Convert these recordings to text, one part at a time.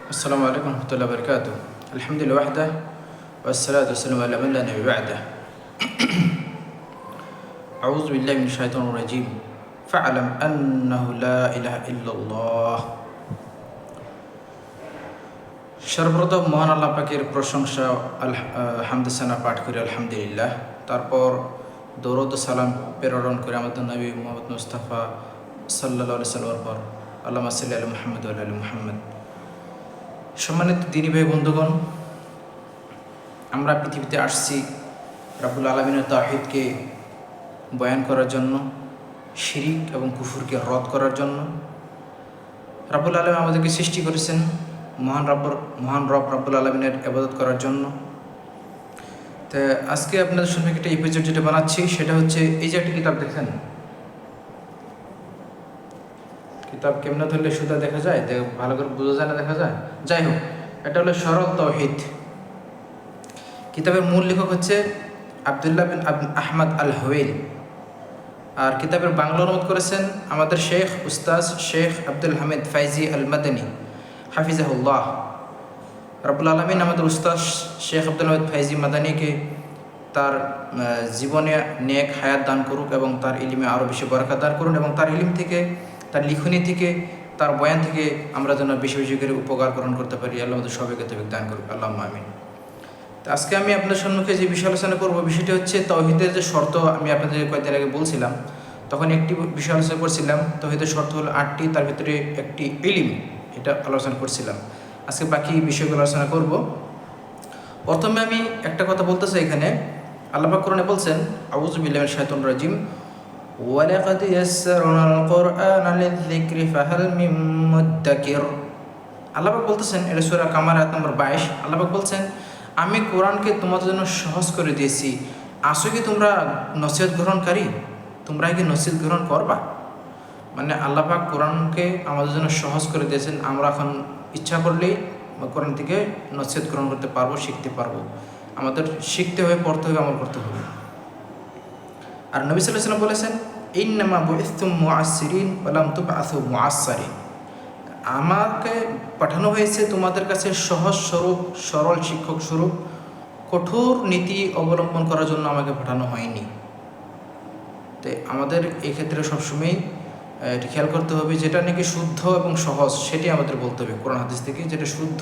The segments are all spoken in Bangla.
السلام عليكم ورحمة الله وبركاته. الحمد لله وحده والصلاة والسلام على من لا نبي بعده. أعوذ بالله من الشيطان الرجيم. فاعلم أنه لا إله إلا الله. সর্বপ্রথম মহান আল্লাহ পাকের প্রশংসা হামদে সানা পাঠ করি আলহামদুলিল্লাহ। তারপর দরুদ ও সালাম প্রেরণ করে আমাদের নবী মুহাম্মদ মুস্তাফা সাল্লাল্লাহু আলাইহি সাল্লামের পর আল্লাহুম্মা সাল্লি আলা মুহাম্মদ ওয়া আলা মুহাম্মদ। সম্মানিত দিনী ভাই বন্ধুগণ, আমরা পৃথিবীতে আসছি রাব্বুল আলামিনের তাওহীদকে বয়ান করার জন্য, শিরিক এবং কুফরকে রদ করার জন্য। রাব্বুল আলামিন আমাদেরকে সৃষ্টি করেছেন মহান রব রাব্বুল আলামিনের ইবাদত করার জন্য। তো আজকে আপনাদের সামনে একটা এপিসোড যেটা বানাচ্ছি সেটা হচ্ছে এই যে একটা কিতাব দেখেন, কিতাব কেমনে ধরলে সুদা দেখা যায়, ভালো করে বোঝা যায় না, দেখা যায়। যাই হোক, এটা হলো সরল তাওহীদ। কিতাবের মূল লেখক হচ্ছে আব্দুল্লাহ বিন আহমদ আল হুওয়াইল, আর কিতাবের বাংলা অনুবাদ করেছেন আমাদের উস্তাদ শেখ আব্দুল হামিদ ফাইজি আল মাদানী হাফিজাহুল্লাহ। রাব্বুল আলামিন আমাদের উস্তাদ শেখ আব্দুল হামিদ ফাইজি মাদানীকে তার জীবনে নেক হায়াত দান করুক এবং তার ইলমে আরও বেশি বরকত দান করুন, এবং তার ইলম থেকে, তার লিখনি থেকে, তার বয়ান থেকে আমরা যেন বেশি বেশি করে উপকার গ্রহণ করতে পারি। আল্লাহ আমাদের সবাইকে তৌফিক দান করুক, আল্লাহুম্মা আমিন। তো আজকে আমি আপনার সম্মুখে যে বিষয় আলোচনা করব, বিষয়টি হচ্ছে তাওহীদের যে শর্ত। আমি আপনাদের কয়েকদিন আগে বলছিলাম, তখন একটি বিষয় আলোচনা করছিলাম। তাওহীদের শর্ত হলো 8টি, তার ভিতরে একটি ইলম, এটা আলোচনা করছিলাম। আজকে বাকি বিষয়গুলো আলোচনা করব। প্রথমে আমি একটা কথা বলতে চাই, এখানে আল্লাহ পাক কোরআনে বলছেন, আউযু বিল্লাহি মিনাশ শাইতানির রাজিম, ওয়ালাকাদ ইয়াসসারনাল কুরআনা লিযিকরি ফাহাল মিন মুদ্দাকির। আল্লাহ পাক বলতেছেন, এটা সূরা কামার আয়াত নম্বর 22। আল্লাহ পাক বলছেন, আমি কোরআনকে তোমাদের জন্য সহজ করে দিয়েছি, আসো কি তোমরা নসিহত গ্রহণকারী? তোমরা কি নসিহত গ্রহণ করবা? মানে আল্লাহ পাক কোরআনকে আমাদের জন্য সহজ করে দিয়েছেন। আমরা এখন ইচ্ছা করলেই কোরআন থেকে নসিহত গ্রহণ করতে পারবো, শিখতে পারবো। আমাদের শিখতে হবে, পড়তে হবে, আমল করতে হবে। আর নবী সাল্লাল্লাহু আলাইহি ওয়াসাল্লাম বলেছেন, ইন্নামা বুইসতুম মুআসসিরিন ওয়া লাম তুবআসু মুআসসারিন। আমাকে পাঠানো হয়েছে তোমাদের কাছে সহজ স্বরূপ, সরল শিক্ষক স্বরূপ। কঠোর নীতি অবলম্বন করার জন্য আমাকে পাঠানো হয়নি। তো আমাদের এই ক্ষেত্রে সবসময় এটি খেয়াল করতে হবে, যেটা নাকি শুদ্ধ এবং সহজ সেটি আমাদের বলতে হবে কোরআন হাদিস থেকে। যেটা শুদ্ধ,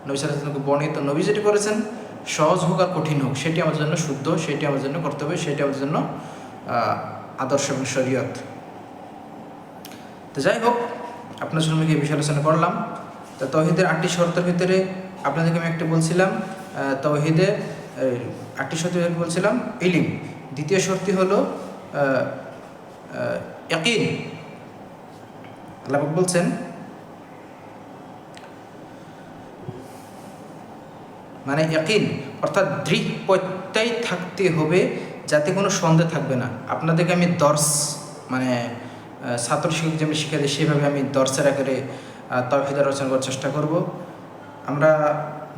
নবী সাল্লাল্লাহু আলাইহি ওয়াসাল্লামকে বর্ণিত, নবী যেটি করেছেন, সহজ হোক আর কঠিন হোক, সেটি আমাদের জন্য শুদ্ধ, সেটি আমাদের জন্য করতে হবে, সেটি আমাদের জন্য আদর্শ এবং শরীয়ত। তো যাই হোক, আপনার সঙ্গে এই বিষয় আলোচনা করলাম। তো তাওহীদের 8টি শর্তের ভিতরে আপনাদেরকে আমি একটা বলছিলাম, তাওহীদের 8টি শর্তের ভিতরে বলছিলাম ইলম। দ্বিতীয় শর্তটি হলো ইয়াকিন। আল্লাহ পাক বলছেন, মানে ইয়াকিন অর্থাৎ দৃঢ় প্রত্যয় থাকতে হবে, যাতে কোনো সন্দেহ থাকবে না। আপনাদেরকে আমি দর্স, মানে ছাত্র শিক্ষক যেমনি শিক্ষা দিই, সেভাবে আমি দর্শের আকারে তাওহীদ আলোচনা করার চেষ্টা করব। আমরা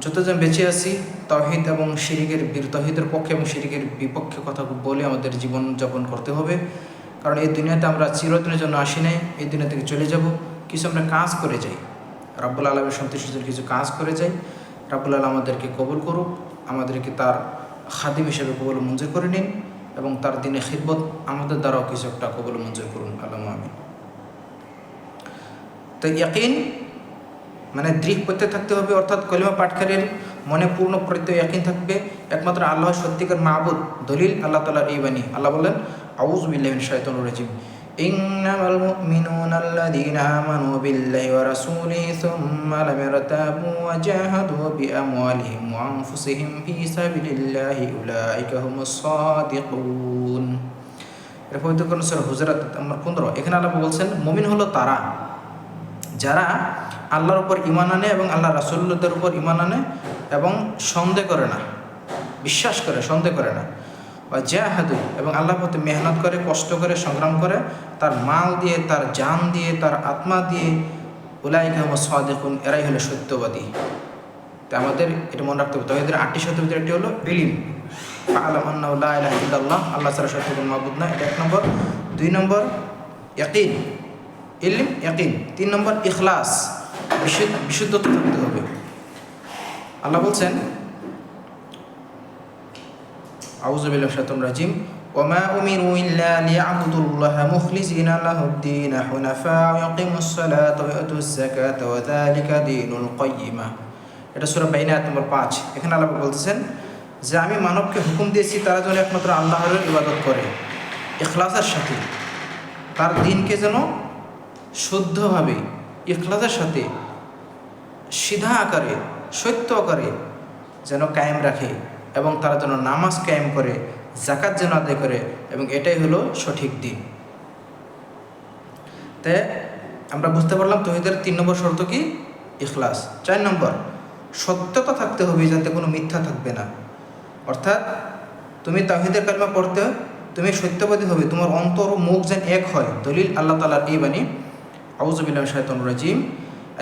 যতজন বেঁচে আছি, তাওহীদ এবং তাওহীদের পক্ষে এবং শিরকের বিপক্ষে কথা বলে আমাদের জীবনযাপন করতে হবে। কারণ এই দুনিয়াতে আমরা চিরদিনের জন্য আসি নাই, এই দুনিয়া থেকে চলে যাব। কিছু আমরা কাজ করে যাই, রাব্বুল আলামিনের সন্তুষ্টির জন্য কিছু কাজ করে যাই। রাব্বুল আলামিন আমাদেরকে কবুল করুক, আমাদেরকে তার খাদিম হিসেবে কবুল মঞ্জুর করে নিন, এবং তার দিনে খিদমত আমাদের দ্বারাও কিছু একটা কবুল মঞ্জুর করুন, আল্লাহুম্মা আমিন। তো ইয়াকিন মানে দৃঢ় প্রত্যয় থাকতে হবে, অর্থাৎ কলিমা পাঠকারীর মনে পূর্ণ প্রত্যয় ইয়াকিন থাকবে একমাত্র আল্লাহ সত্যিকার মাবুদ। দলিল আল্লাহ তাআলার এই বাণী। আল্লাহ বলেন, আউযু বিল্লাহি মিনাশ শাইতানির রাজিম, ইন্নামাল মুমিনুনা আল্লাযীনা আমানু বিল্লাহি ওয়া রাসূলিহি সুম্মা লাম ইয়ারতাবু ওয়া জাহাদু বিআমওয়ালিহিম ওয়া আনফুসিহিম ফী সাবিলিল্লাহি উলাইকা হুমুস সাদিকুন। এর পবিত্র কোরআন সূরা হুজুরাত নম্বর 15। এখানে আল্লাহ বলছেন, মুমিন হলো তারা যারা আল্লাহর উপর ঈমান আনে এবং আল্লাহ রাসূলদের উপর ঈমান আনে এবং সন্দেহ করে না, বিশ্বাস করে, সন্দেহ করে না। বা জাহাদু, এবং আল্লাহর পথে মেহনত করে, কষ্ট করে, সংগ্রাম করে, তার মাল দিয়ে, তার জান দিয়ে, তার আত্মা দিয়ে। উলাইকা হুমুস সাদিকুন, এরাই হলো সত্যবাদী। তো আমাদের এটা মনে রাখতে হবে। তাওহীদের 8টি শর্তের ভিতরে একটি হলো ইলম। ফাআলাম আন্নাহু লা ইলাহা ইল্লাল্লাহ, আল্লাহ ছাড়া সত্য কোনো মাবুদ না, এটা 1 নম্বর। 2 নম্বর ইয়াকিন, ইলম, ইয়াকিন। 3 নম্বর ইখলাস, বিশুদ্ধতা থাকতে হবে। আল্লাহ বলছেন আউযু বিল্লাহি মিনাশ শাইতানির রাজিম ওয়ামা উমিরু ইল্লা লিয়াবুদুল্লাহা মুখলিসিনা লাহুদ-দীন হুনাফা ওয়া ইয়াকিমুস সালাতা ওয়া ইয়াতুজ যাকাতা ওয়া যালিকা দীনুল কাইয়্যিমা। এটা সূরা বাইনা আয়াত নম্বর 5। এখানে আল্লাহ বলতেছেন যে আমি মানবকে হুকুম দিয়েছি তারা যেন একমাত্র আল্লাহর ইবাদত করে ইখলাসের সাথে, তার দিনকে যেন শুদ্ধভাবে ইখলাসের সাথে সিধা আকারে সত্য আকারে যেন কায়েম রাখে, এবং তারা যেন নামাজ কায়েম করে, যাকাত যেন আদায় করে, এবং এটাই হলো সঠিক দিন। তাই আমরা বুঝতে পারলাম তাওহীদের 3 নম্বর শর্ত কি? ইখলাস। 4 নম্বর, সত্যতা থাকতে হবে, যাতে কোনো মিথ্যা থাকবে না। অর্থাৎ তুমি তাওহীদের কালিমা পড়তে তুমি সত্যবাদী হবে, তোমার অন্তর ও মুখ যেন এক হয়। দলিল আল্লাহ তাআলার এই বাণী আউযু বিল্লাহি মিনাশ শাইতানির রাজিম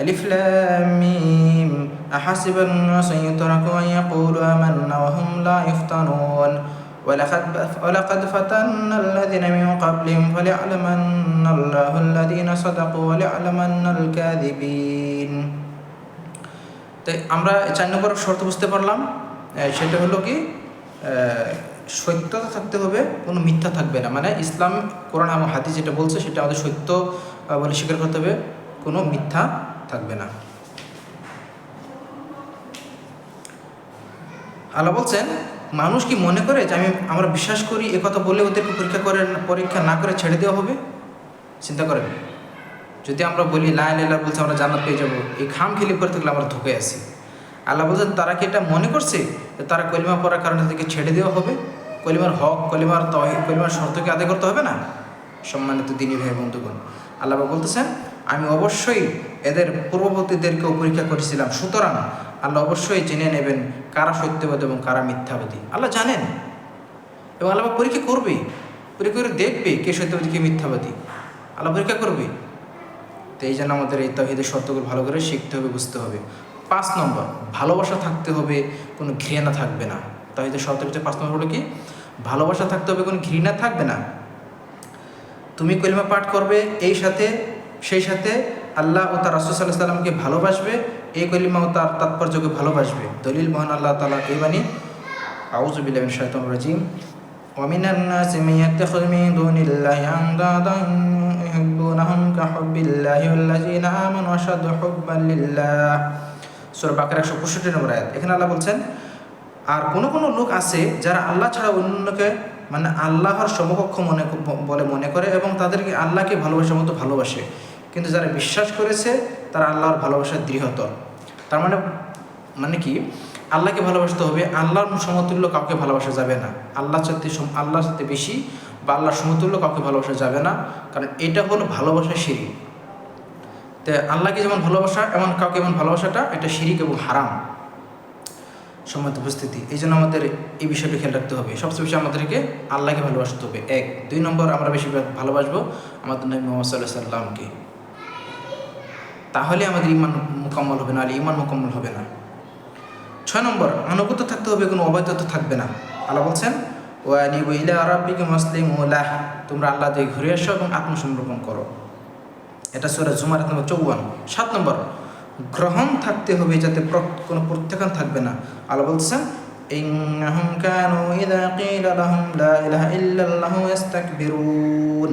আলিফ লাম মিম আহাসিবান নাসু ইউতরাকু আন ইয়াকুলু আমান্না ওয়া হুম লা ইফতানুন ওয়ালাকাদ ফাতান্নাল লাযিনা মিন ক্বাবলিহিম ফালিয়া'লামান্নাল্লাহু আল্লাযিনা সাদাকু ওয়া লিয়া'লামান্নাল কাযিবিন। তাই আমরা 4 নম্বর শর্ত বুঝতে পারলাম, সেটা হলো কি সত্যতা থাকতে হবে, কোনো মিথ্যা থাকবে না। মানে ইসলাম, কোরআন এবং হাদিস যেটা বলছে সেটা আমাদের সত্য বলে স্বীকার করতে হবে, কোনো মিথ্যা থাকবে না। আল্লাহ বলছেন মানুষ কি মনে করে যে আমরা বিশ্বাস করি এ কথা বলে ওদেরকে পরীক্ষা না করে ছেড়ে দেওয়া হবে? চিন্তা করেন, যদি আমরা বলি লা ইলাহা ইল্লাল্লাহ বলছে আমরা জান্নাত পেয়ে যাবো, এই খাম খেলি করে থাকলে আমরা ধোঁকে আছি। আল্লাহ বলছেন তারা কি এটা মনে করছে যে তারা কলিমা পড়ার কারণে তাদেরকে ছেড়ে দেওয়া হবে? কলিমার হক, কলিমার তাওহীদ, কলিমার শর্তকে আদায় করতে হবে না? সম্মানিত দ্বীনী ভাই বন্ধুগণ, আল্লাহ বলতেছেন আমি অবশ্যই এদের পূর্ববর্তীদেরকেও পরীক্ষা করেছিলাম, সুতরাং আল্লাহ অবশ্যই জেনে নেবেন কারা সত্যবাদী এবং কারা মিথ্যাবাদী। আল্লাহ জানেন, এবং আল্লাহ পরীক্ষা করবে, পরীক্ষা করে দেখবে কে সত্যবাদী কে মিথ্যাবাদী। আল্লাহ পরীক্ষা করবে। তো এই জন্য আমাদের এই তাওহীদের শর্তগুলো ভালো করে শিখতে হবে, বুঝতে হবে। 5 নম্বর, ভালোবাসা থাকতে হবে, কোনো ঘৃণা থাকবে না। তাওহীদের শর্তের ভিতরে 5 নম্বর হলো কি? ভালোবাসা থাকতে হবে, কোনো ঘৃণা থাকবে না। তুমি কলিমা পাঠ করবে, সেই সাথে আল্লাহ ও তার রাসূল সাল্লাল্লাহু আলাইহি ওয়াসাল্লামকে ভালোবাসবে, এই কলিমা ও তার তাৎপর্যকে ভালোবাসবে। দলিল মহান আল্লাহ তাআলা এই বাণী আউযু বিল্লাহি মিনাশ শাইতানির রাজিম ওয়া মিনান নাসি মান ইয়াত্তাখিযু মিন দুনিল্লাহি আনদাদান ইউহিব্বুনাহুম কাহুব্বিল্লাহি ওয়াল্লাযীনা আমানু আশাদ্দু হুব্বান লিল্লাহ। সূরা বাকারা 165 নম্বর আয়াত। এখানে আল্লাহ বলছেন আর কোনো লোক আছে যারা আল্লাহ ছাড়া অন্যকে মানে আল্লাহর সমকক্ষ মনে করে এবং তাদেরকে আল্লাহকে ভালোবাসার মতো ভালোবাসে, কিন্তু যারা বিশ্বাস করেছে তারা আল্লাহর ভালোবাসার দৃঢ়তর। তার মানে কি? আল্লাহকে ভালোবাসতে হবে, আল্লাহর সমতুল্য কাউকে ভালোবাসা যাবে না। আল্লাহর সাথে বেশি বা আল্লাহর সমতুল্য কাউকে ভালোবাসা যাবে না, কারণ এটা হলো ভালোবাসা শিরিক। তো আল্লাহকে যেমন ভালোবাসা এমন কাউকে এমন ভালোবাসাটা এটা শিরিক এবং হারাম। সম্মত উপস্থিতি, এই জন্য আমাদের এই বিষয়টা খেয়াল রাখতে হবে। সবচেয়ে বেশি আমাদেরকে আল্লাহকে ভালোবাসতে হবে, 1। 2 নম্বর, আমরা বেশি ভালোবাসবো আমাদের নবী মুহাম্মদ সাল্লাল্লাহু আলাইহি ওয়াসাল্লামকে। তাহলে আমাদের ঈমান মুকাম্মল হবে, না হলে ঈমান মুকাম্মল হবে না। 6 নম্বর, আনুগত্য থাকতে হবে, কোনো অবাধ্যতা থাকবে না। আল্লাহ বলছেন ওয়া আনিবু ইলা রাব্বিকুম আসলিমু লাহ, তোমরা আল্লাহ দিয়ে ঘুরে আসো এবং আত্মসমর্পণ করো। এটা সূরা জুমার আয়াত নম্বর 54। 7 নম্বর, গ্রহণ থাকতে হবে, যাতে কোনো প্রত্যাখ্যান থাকবে না। আল্লাহ বলছেন ইন্নাহুম কানু ইযা কিলা লাহুম লা ইলাহা ইল্লাল্লাহু ইস্তাকবিরুন,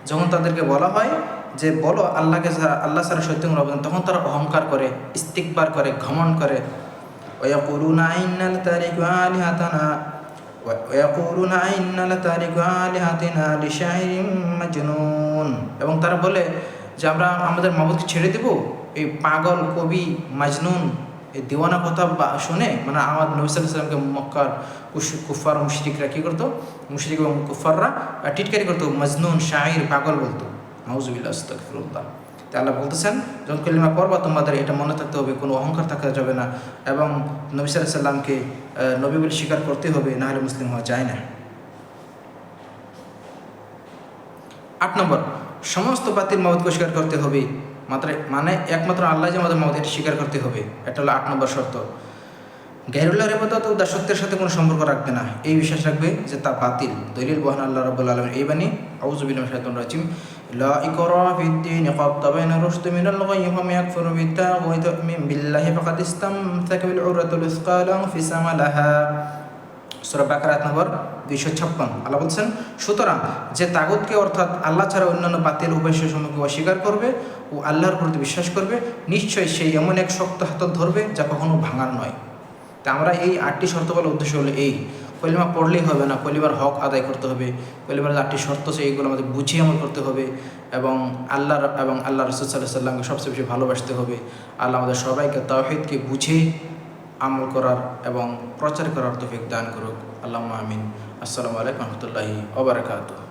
যখন তাদেরকে বলা হয় যে বলো আল্লাহ ছাড়া সত্য কোনো রব নেই, তখন তারা অহংকার করে, ইস্তিকবার করে, ঘমন্ড করে। ওয়ায়াকুলুনা ইন্না লাতারিকু আলিহাতিনা লিশাইরিন মাজনুন, এবং তারা বলে যে আমরা আমাদের মাবুদকে ছেড়ে দেব এই পাগল কবি মাজনুন এই দিওয়ানা কথা শুনে। মানে আমার নবী সাল্লাল্লাহু আলাইহি ওয়াসাল্লামকে মক্কার কুফার মুশরিকরা কী করতো? মুশরিক এবং কুফাররা টিটকারি করতো, মাজনুন, শাইর, পাগল বলতো। নাউযুবিল্লাহ, আস্তাগফিরুল্লাহ। তাই আল্লাহ বলতেছেন যখন কালিমা পড়বা তোমাদের এটা মনে থাকতে হবে, কোনো অহংকার থাকা যাবে না, এবং নবী সাল্লাল্লাহু আলাইহি ওয়াসাল্লামকে নবী বলে স্বীকার করতে হবে, না হলে মুসলিম হওয়া যায় না। 8 নম্বর, সমস্ত বাতিল মাবুদকে স্বীকার করতে হবে, মানে একমাত্র আল্লাহ যে আমাদের মাবুদ, এটা স্বীকার করতে হবে। এটা হলো 8 নম্বর শর্ত। গায়রুল্লাহর ইবাদত ও দাসত্বের সাথে কোনো সম্পর্ক রাখবে না, এই বিশ্বাস রাখবে যে তা বাতিল। দলিল মহান আল্লাহ রাব্বুল আলামিন এই বাণী আউযু বিল্লাহি মিনাশ শাইতানির রাজিম লা ইকরাহা ফিদ-দীন ক্বাদ তাবায়ানা রুশদু মিনাল গায়য়্যি ওয়া মান ইয়াকফুর বিত-তাগুতি ওয়া ইউমিন বিল্লাহি ফাকাদ ইসতামসাকা বিল-উরওয়াতিল উসকা লা ইনফিসামা লাহা। সূরা বাকারা আয়াত নম্বর 256। আল্লাহ বলছেন, সুতরাং যে তাগুতকে অর্থাৎ আল্লাহ ছাড়া অন্যান্য বাতিল উপাস্যসমূহকে অস্বীকার করবে ও আল্লাহর প্রতি বিশ্বাস করবে, নিশ্চয়ই সেই এমন এক শক্ত হাতল ধরবে যা কখনো ভাঙার নয়। তা আমরা এই 8টি শর্ত বলার উদ্দেশ্য হলো এই, কলিমা পড়লেই হবে না, কলিমার হক আদায় করতে হবে। কলিমার 8টি শর্ত আছে, এইগুলো আমাদের বুঝিয়ে আমল করতে হবে এবং আল্লাহ রাসূল সাল্লাল্লাহু আলাইহি সাল্লামকে সবচেয়ে বেশি ভালোবাসতে হবে। আল্লাহ আমাদের সবাইকে তাওহীদকে বুঝে আমল করার এবং প্রচার করার তৌফিক দান করুক। আল্লাহুম্মা আমিন। আসসালামু আলাইকুম ওয়া রাহমাতুল্লাহি ওয়া বারাকাতুহু।